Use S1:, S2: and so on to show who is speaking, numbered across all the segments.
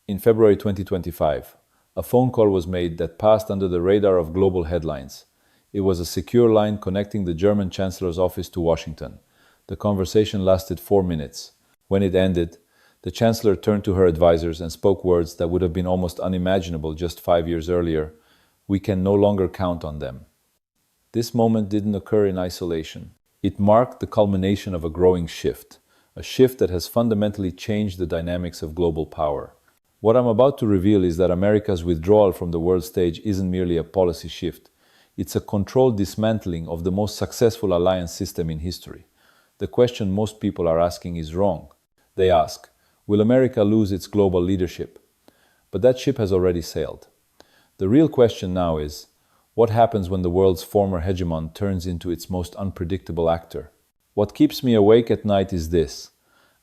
S1: In February 2025, a phone call was made that passed under the radar of global headlines. It was a secure line connecting the German Chancellor's office to Washington. The conversation lasted 4 minutes. When it ended, the Chancellor turned to her advisors and spoke words that would have been almost unimaginable just 5 years earlier. We can no longer count on them. This moment didn't occur in isolation. It marked the culmination of a growing shift, a shift that has fundamentally changed the dynamics of global power. What I'm about to reveal is that America's withdrawal from the world stage isn't merely a policy shift. It's a controlled dismantling of the most successful alliance system in history. The question most people are asking is wrong. They ask, will America lose its global leadership? But that ship has already sailed. The real question now is, what happens when the world's former hegemon turns into its most unpredictable actor? What keeps me awake at night is this.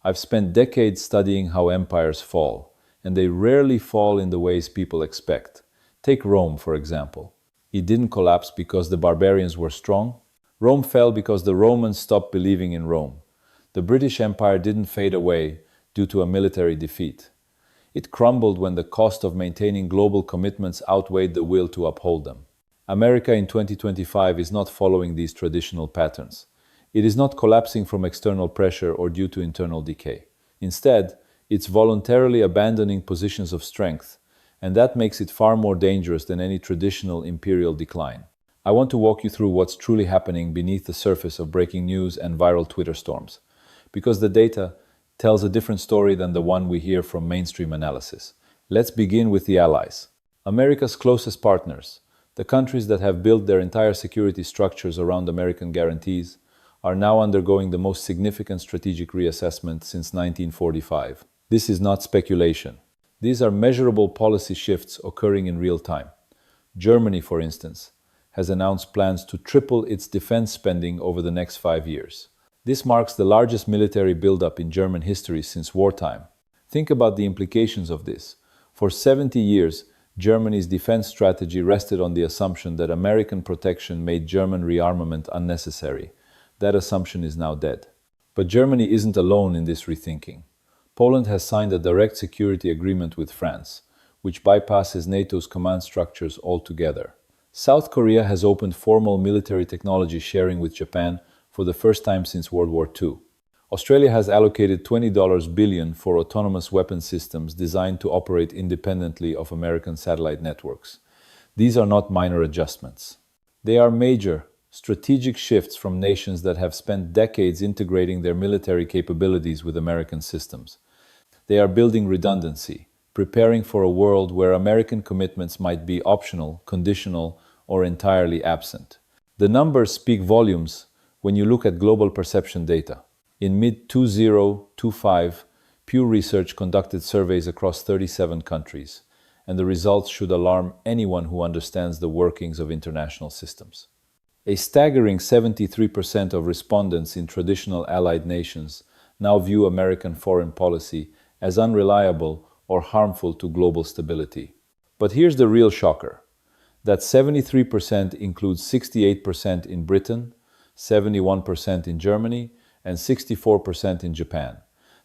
S1: I've spent decades studying how empires fall, and they rarely fall in the ways people expect. Take Rome, for example. It didn't collapse because the barbarians were strong. Rome fell because the Romans stopped believing in Rome. The British Empire didn't fade away due to a military defeat. It crumbled when the cost of maintaining global commitments outweighed the will to uphold them. America in 2025 is not following these traditional patterns. It is not collapsing from external pressure or due to internal decay. Instead, it's voluntarily abandoning positions of strength, and that makes it far more dangerous than any traditional imperial decline. I want to walk you through what's truly happening beneath the surface of breaking news and viral Twitter storms, because the data tells a different story than the one we hear from mainstream analysis. Let's begin with the allies. America's closest partners, the countries that have built their entire security structures around American guarantees, are now undergoing the most significant strategic reassessment since 1945. This is not speculation. These are measurable policy shifts occurring in real time. Germany, for instance, has announced plans to triple its defense spending over the next 5 years. This marks the largest military buildup in German history since wartime. Think about the implications of this. For 70 years, Germany's defense strategy rested on the assumption that American protection made German rearmament unnecessary. That assumption is now dead. But Germany isn't alone in this rethinking. Poland has signed a direct security agreement with France, which bypasses NATO's command structures altogether. South Korea has opened formal military technology sharing with Japan for the first time since World War II. Australia has allocated $20 billion for autonomous weapon systems designed to operate independently of American satellite networks. These are not minor adjustments. They are major, strategic shifts from nations that have spent decades integrating their military capabilities with American systems. They are building redundancy, preparing for a world where American commitments might be optional, conditional, or entirely absent. The numbers speak volumes when you look at global perception data. In mid-2025, Pew Research conducted surveys across 37 countries, and the results should alarm anyone who understands the workings of international systems. A staggering 73% of respondents in traditional allied nations now view American foreign policy as unreliable or harmful to global stability. But here's the real shocker. That 73% includes 68% in Britain, 71% in Germany, and 64% in Japan.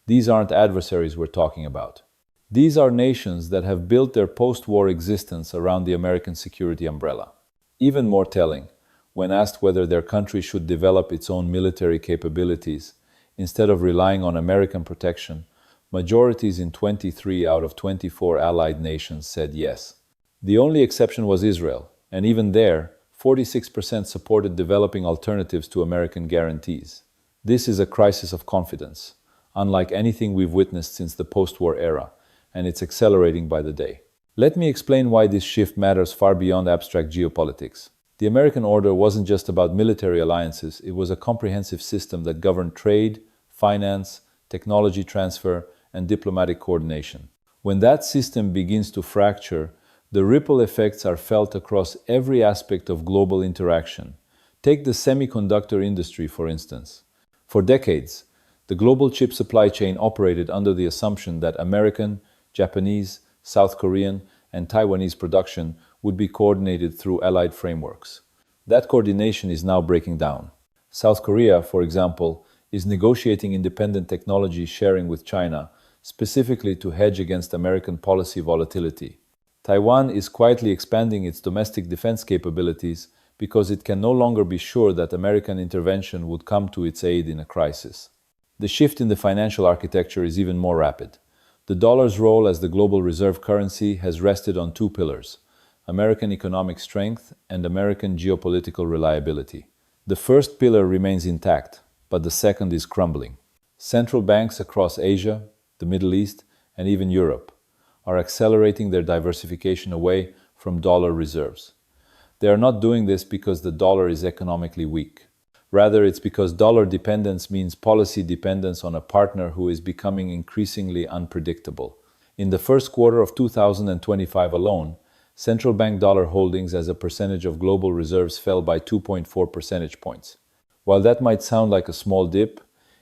S1: These aren't adversaries we're talking about. These are nations that have built their post-war existence around the American security umbrella. Even more telling, when asked whether their country should develop its own military capabilities instead of relying on American protection, majorities in 23 out of 24 allied nations said yes. The only exception was Israel, and even there, 46% supported developing alternatives to American guarantees. This is a crisis of confidence, unlike anything we've witnessed since the post-war era, and it's accelerating by the day. Let me explain why this shift matters far beyond abstract geopolitics. The American order wasn't just about military alliances, it was a comprehensive system that governed trade, finance, technology transfer, and diplomatic coordination. When that system begins to fracture, the ripple effects are felt across every aspect of global interaction. Take the semiconductor industry, for instance. For decades, the global chip supply chain operated under the assumption that American, Japanese, South Korean, and Taiwanese production would be coordinated through allied frameworks. That coordination is now breaking down. South Korea, for example, is negotiating independent technology sharing with China, specifically to hedge against American policy volatility. Taiwan is quietly expanding its domestic defense capabilities because it can no longer be sure that American intervention would come to its aid in a crisis. The shift in the financial architecture is even more rapid. The dollar's role as the global reserve currency has rested on two pillars: American economic strength and American geopolitical reliability. The first pillar remains intact, but the second is crumbling. Central banks across Asia, the Middle East, and even Europe are accelerating their diversification away from dollar reserves. They are not doing this because the dollar is economically weak. Rather, it's because dollar dependence means policy dependence on a partner who is becoming increasingly unpredictable. In the first quarter of 2025 alone, central bank dollar holdings as a percentage of global reserves fell by 2.4 percentage points. While that might sound like a small dip,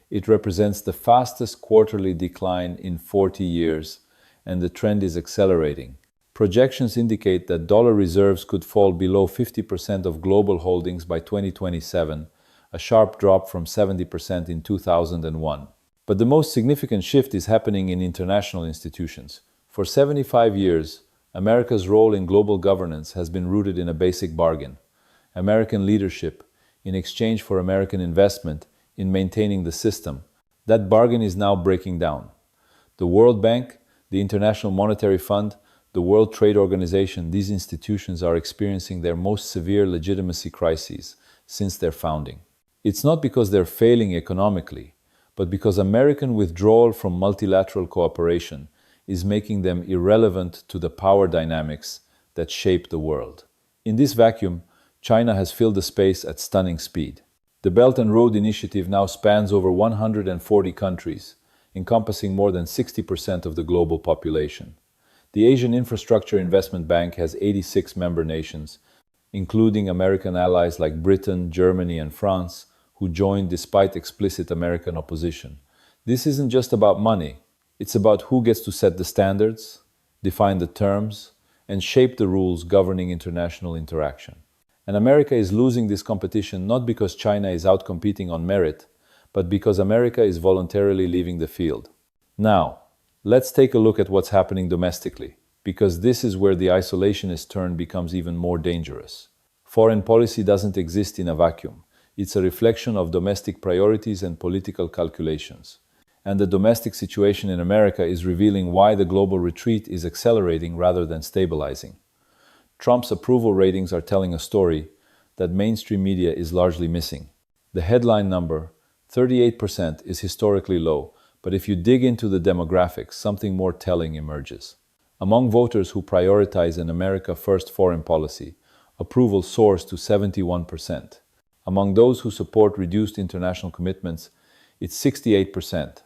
S1: it represents the fastest quarterly decline in 40 years, and the trend is accelerating. Projections indicate that dollar reserves could fall below 50% of global holdings by 2027, a sharp drop from 70% in 2001. But the most significant shift is happening in international institutions. For 75 years, America's role in global governance has been rooted in a basic bargain: American leadership in exchange for American investment in maintaining the system. That bargain is now breaking down. The World Bank, the International Monetary Fund, the World Trade Organization, these institutions are experiencing their most severe legitimacy crises since their founding. It's not because they're failing economically, but because American withdrawal from multilateral cooperation is making them irrelevant to the power dynamics that shape the world. In this vacuum, China has filled the space at stunning speed. The Belt and Road Initiative now spans over 140 countries, encompassing more than 60% of the global population. The Asian Infrastructure Investment Bank has 86 member nations, including American allies like Britain, Germany, and France, who joined despite explicit American opposition. This isn't just about money. It's about who gets to set the standards, define the terms, and shape the rules governing international interaction. And America is losing this competition not because China is outcompeting on merit, but because America is voluntarily leaving the field. Now, let's take a look at what's happening domestically, because this is where the isolationist turn becomes even more dangerous. Foreign policy doesn't exist in a vacuum. It's a reflection of domestic priorities and political calculations. And the domestic situation in America is revealing why the global retreat is accelerating rather than stabilizing. Trump's approval ratings are telling a story that mainstream media is largely missing. The headline number, 38%, is historically low, but if you dig into the demographics, something more telling emerges. Among voters who prioritize an America First foreign policy, approval soars to 71%. Among those who support reduced international commitments, it's 68%.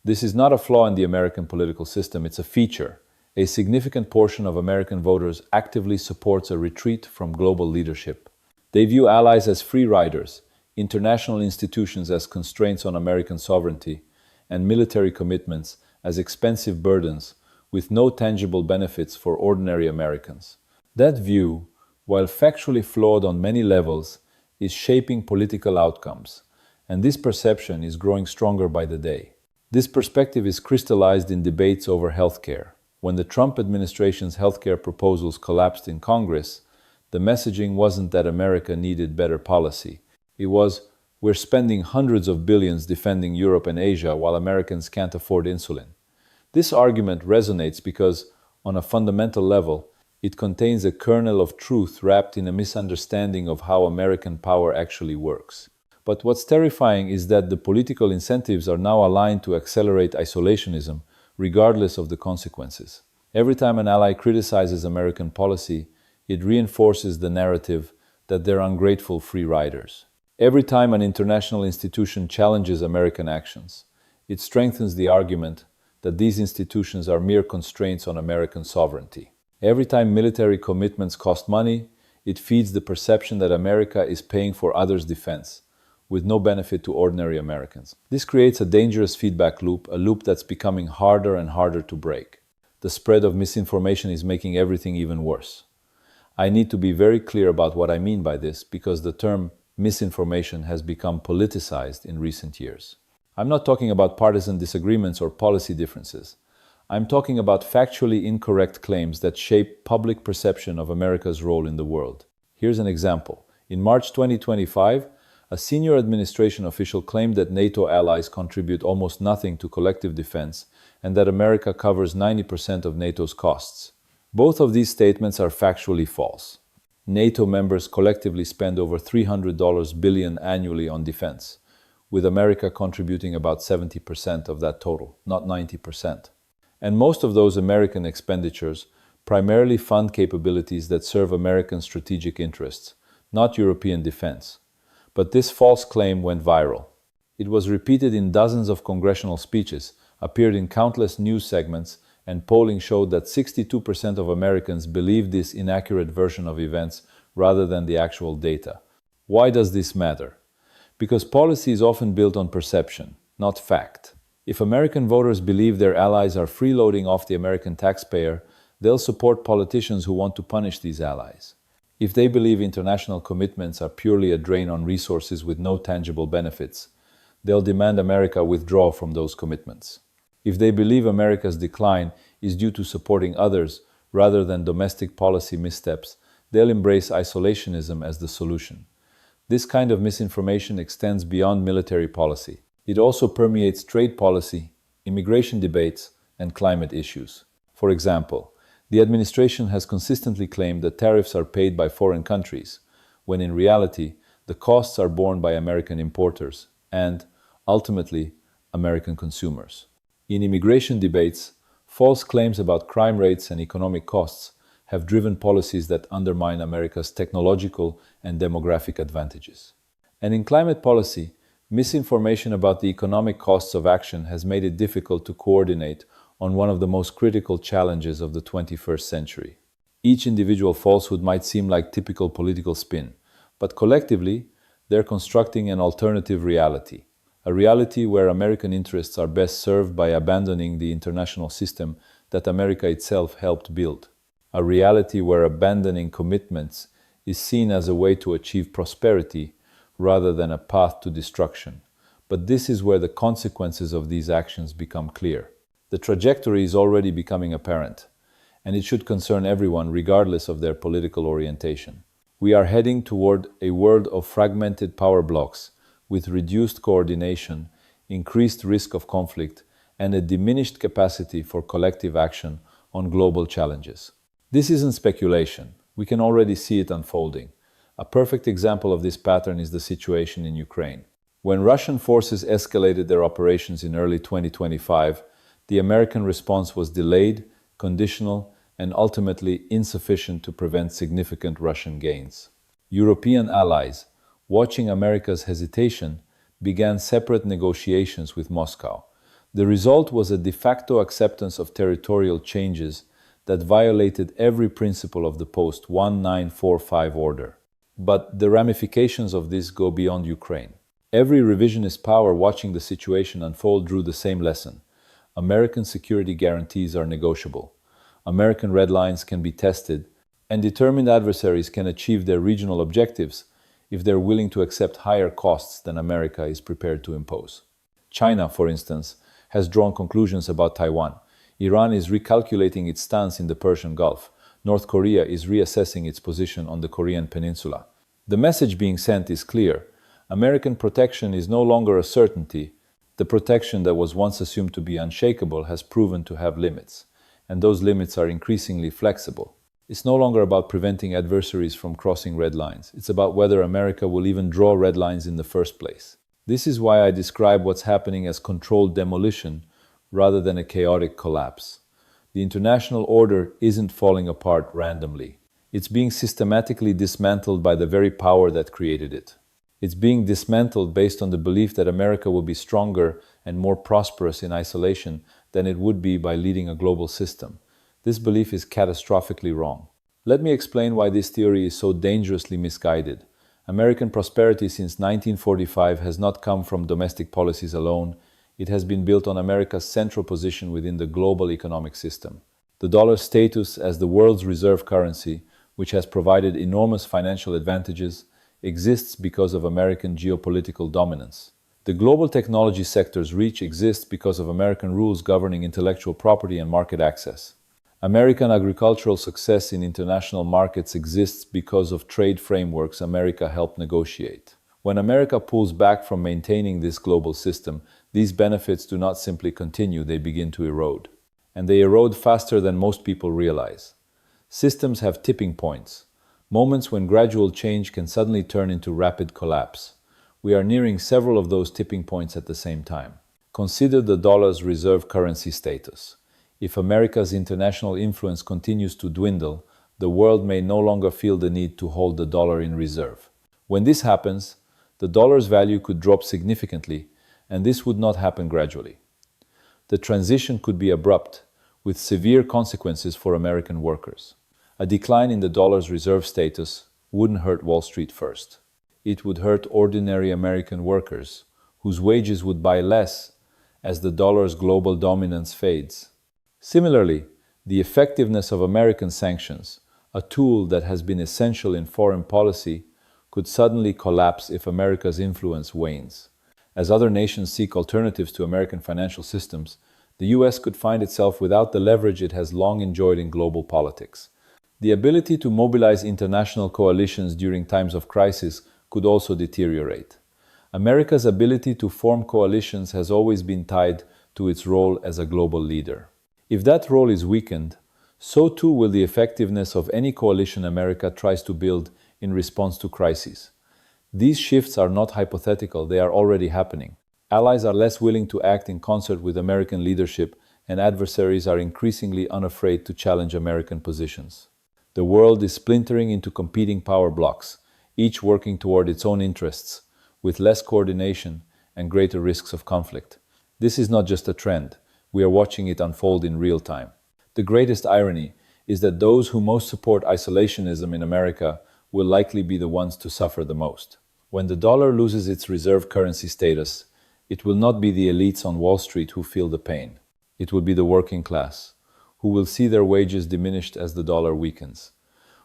S1: This is not a flaw in the American political system, it's a feature. A significant portion of American voters actively supports a retreat from global leadership. They view allies as free riders, international institutions as constraints on American sovereignty, and military commitments as expensive burdens with no tangible benefits for ordinary Americans. That view, while factually flawed on many levels, is shaping political outcomes, and this perception is growing stronger by the day. This perspective is crystallized in debates over healthcare. When the Trump administration's healthcare proposals collapsed in Congress, the messaging wasn't that America needed better policy. It was, we're spending hundreds of billions defending Europe and Asia while Americans can't afford insulin. This argument resonates because, on a fundamental level, it contains a kernel of truth wrapped in a misunderstanding of how American power actually works. But what's terrifying is that the political incentives are now aligned to accelerate isolationism, regardless of the consequences. Every time an ally criticizes American policy, it reinforces the narrative that they're ungrateful free riders. Every time an international institution challenges American actions, it strengthens the argument that these institutions are mere constraints on American sovereignty. Every time military commitments cost money, it feeds the perception that America is paying for others' defense, with no benefit to ordinary Americans. This creates a dangerous feedback loop, a loop that's becoming harder and harder to break. The spread of misinformation is making everything even worse. I need to be very clear about what I mean by this, because the term misinformation has become politicized in recent years. I'm not talking about partisan disagreements or policy differences. I'm talking about factually incorrect claims that shape public perception of America's role in the world. Here's an example. In March 2025, a senior administration official claimed that NATO allies contribute almost nothing to collective defense and that America covers 90% of NATO's costs. Both of these statements are factually false. NATO members collectively spend over $300 billion annually on defense, with America contributing about 70% of that total, not 90%. And most of those American expenditures primarily fund capabilities that serve American strategic interests, not European defense. But this false claim went viral. It was repeated in dozens of congressional speeches, appeared in countless news segments, and polling showed that 62% of Americans believe this inaccurate version of events rather than the actual data. Why does this matter? Because policy is often built on perception, not fact. If American voters believe their allies are freeloading off the American taxpayer, they'll support politicians who want to punish these allies. If they believe international commitments are purely a drain on resources with no tangible benefits, they'll demand America withdraw from those commitments. If they believe America's decline is due to supporting others rather than domestic policy missteps, they'll embrace isolationism as the solution. This kind of misinformation extends beyond military policy. It also permeates trade policy, immigration debates, and climate issues. For example, the administration has consistently claimed that tariffs are paid by foreign countries, when in reality, the costs are borne by American importers and, ultimately, American consumers. In immigration debates, false claims about crime rates and economic costs have driven policies that undermine America's technological and demographic advantages. And in climate policy, misinformation about the economic costs of action has made it difficult to coordinate on one of the most critical challenges of the 21st century. Each individual falsehood might seem like typical political spin, but collectively, they're constructing an alternative reality. A reality where American interests are best served by abandoning the international system that America itself helped build. A reality where abandoning commitments is seen as a way to achieve prosperity rather than a path to destruction. But this is where the consequences of these actions become clear. The trajectory is already becoming apparent, and it should concern everyone regardless of their political orientation. We are heading toward a world of fragmented power blocks, with reduced coordination, increased risk of conflict, and a diminished capacity for collective action on global challenges. This isn't speculation. We can already see it unfolding. A perfect example of this pattern is the situation in Ukraine. When Russian forces escalated their operations in early 2025, the American response was delayed, conditional, and ultimately insufficient to prevent significant Russian gains. European allies, watching America's hesitation, began separate negotiations with Moscow. The result was a de facto acceptance of territorial changes that violated every principle of the post-1945 order. But the ramifications of this go beyond Ukraine. Every revisionist power watching the situation unfold drew the same lesson. American security guarantees are negotiable. American red lines can be tested, and determined adversaries can achieve their regional objectives if they're willing to accept higher costs than America is prepared to impose. China, for instance, has drawn conclusions about Taiwan. Iran is recalculating its stance in the Persian Gulf. North Korea is reassessing its position on the Korean Peninsula. The message being sent is clear. American protection is no longer a certainty. The protection that was once assumed to be unshakable has proven to have limits, and those limits are increasingly flexible. It's no longer about preventing adversaries from crossing red lines. It's about whether America will even draw red lines in the first place. This is why I describe what's happening as controlled demolition rather than a chaotic collapse. The international order isn't falling apart randomly. It's being systematically dismantled by the very power that created it. It's being dismantled based on the belief that America will be stronger and more prosperous in isolation than it would be by leading a global system. This belief is catastrophically wrong. Let me explain why this theory is so dangerously misguided. American prosperity since 1945 has not come from domestic policies alone. It has been built on America's central position within the global economic system. The dollar's status as the world's reserve currency, which has provided enormous financial advantages, exists because of American geopolitical dominance. The The global technology sector's reach exists because of American rules governing intellectual property and market access. American agricultural success in international markets exists because of trade frameworks America helped negotiate. When America pulls back from maintaining this global system, these benefits do not simply continue, they begin to erode. And they erode faster than most people realize. Systems have tipping points, moments when gradual change can suddenly turn into rapid collapse. We are nearing several of those tipping points at the same time. Consider the dollar's reserve currency status. If America's international influence continues to dwindle, the world may no longer feel the need to hold the dollar in reserve. When this happens, the dollar's value could drop significantly, and this would not happen gradually. The transition could be abrupt, with severe consequences for American workers. A decline in the dollar's reserve status wouldn't hurt Wall Street first. It would hurt ordinary American workers, whose wages would buy less as the dollar's global dominance fades. Similarly, the effectiveness of American sanctions, a tool that has been essential in foreign policy, could suddenly collapse if America's influence wanes. As other nations seek alternatives to American financial systems, the US could find itself without the leverage it has long enjoyed in global politics. The ability to mobilize international coalitions during times of crisis could also deteriorate. America's ability to form coalitions has always been tied to its role as a global leader. If that role is weakened, so too will the effectiveness of any coalition America tries to build in response to crises. These shifts are not hypothetical, they are already happening. Allies are less willing to act in concert with American leadership, and adversaries are increasingly unafraid to challenge American positions. The world is splintering into competing power blocks, each working toward its own interests, with less coordination and greater risks of conflict. This is not just a trend, we are watching it unfold in real time. The greatest irony is that those who most support isolationism in America will likely be the ones to suffer the most. When the dollar loses its reserve currency status, it will not be the elites on Wall Street who feel the pain. It will be the working class, who will see their wages diminished as the dollar weakens.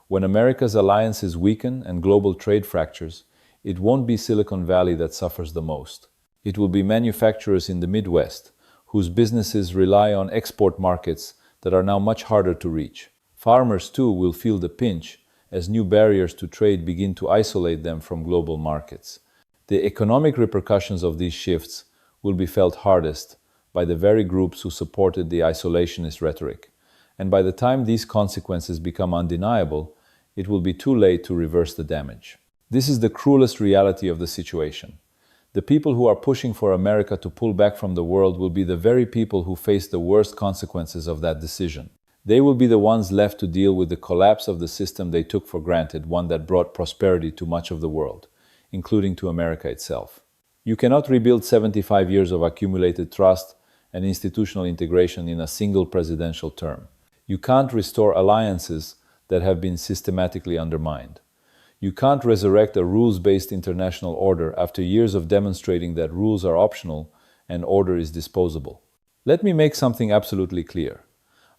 S1: When America's alliances weaken and global trade fractures, it won't be Silicon Valley that suffers the most. It will be manufacturers in the Midwest, whose businesses rely on export markets that are now much harder to reach. Farmers, too, will feel the pinch as new barriers to trade begin to isolate them from global markets. The economic repercussions of these shifts will be felt hardest by the very groups who supported the isolationist rhetoric. And by the time these consequences become undeniable, it will be too late to reverse the damage. This is the cruelest reality of the situation. The people who are pushing for America to pull back from the world will be the very people who face the worst consequences of that decision. They will be the ones left to deal with the collapse of the system they took for granted, one that brought prosperity to much of the world, including to America itself. You cannot rebuild 75 years of accumulated trust and institutional integration in a single presidential term. You can't restore alliances that have been systematically undermined. You can't resurrect a rules-based international order after years of demonstrating that rules are optional and order is disposable. Let me make something absolutely clear.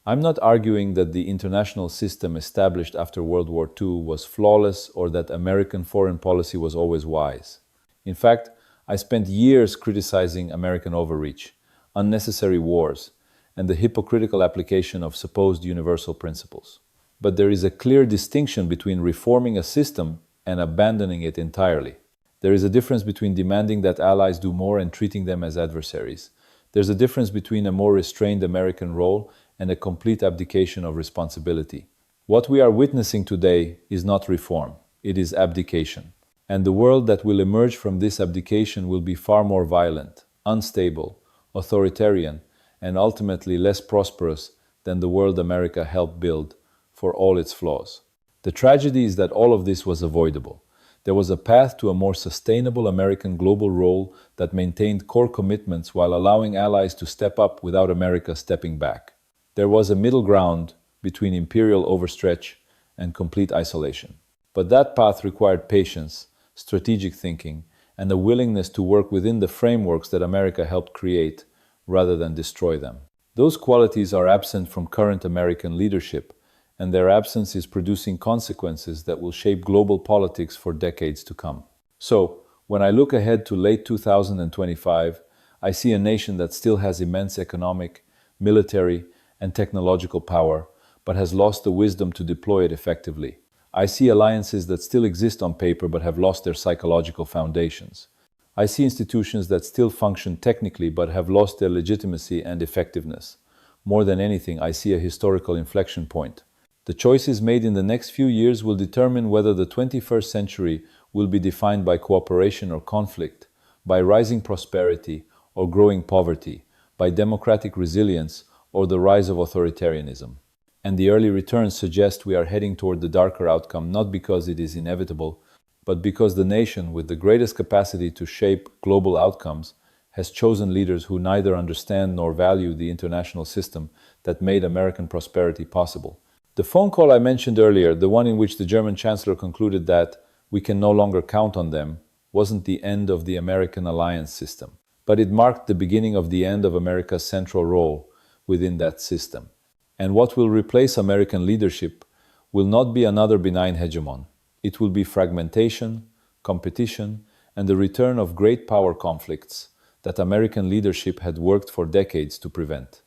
S1: I'm not arguing that the international system established after World War II was flawless or that American foreign policy was always wise. In fact, I spent years criticizing American overreach, unnecessary wars, and the hypocritical application of supposed universal principles. But there is a clear distinction between reforming a system and abandoning it entirely. There is a difference between demanding that allies do more and treating them as adversaries. There's a difference between a more restrained American role and a complete abdication of responsibility. What we are witnessing today is not reform, it is abdication. And the world that will emerge from this abdication will be far more violent, unstable, authoritarian, and ultimately less prosperous than the world America helped build, for all its flaws. The tragedy is that all of this was avoidable. There was a path to a more sustainable American global role that maintained core commitments while allowing allies to step up without America stepping back. There was a middle ground between imperial overstretch and complete isolation. But that path required patience, strategic thinking, and a willingness to work within the frameworks that America helped create, rather than destroy them. Those qualities are absent from current American leadership, and their absence is producing consequences that will shape global politics for decades to come. So, When I look ahead to late 2025, I see a nation that still has immense economic, military, and technological power, but has lost the wisdom to deploy it effectively. I see alliances that still exist on paper but have lost their psychological foundations. I see institutions that still function technically but have lost their legitimacy and effectiveness. More than anything, I see a historical inflection point. The choices made in the next few years will determine whether the 21st century will be defined by cooperation or conflict, by rising prosperity or growing poverty, by democratic resilience or the rise of authoritarianism. And the early returns suggest we are heading toward the darker outcome not because it is inevitable, but because the nation with the greatest capacity to shape global outcomes has chosen leaders who neither understand nor value the international system that made American prosperity possible. The phone call I mentioned earlier, the one in which the German Chancellor concluded that we can no longer count on them, wasn't the end of the American alliance system, but it marked the beginning of the end of America's central role within that system. And what will replace American leadership will not be another benign hegemon. It will be fragmentation, competition, and the return of great power conflicts that American leadership had worked for decades to prevent.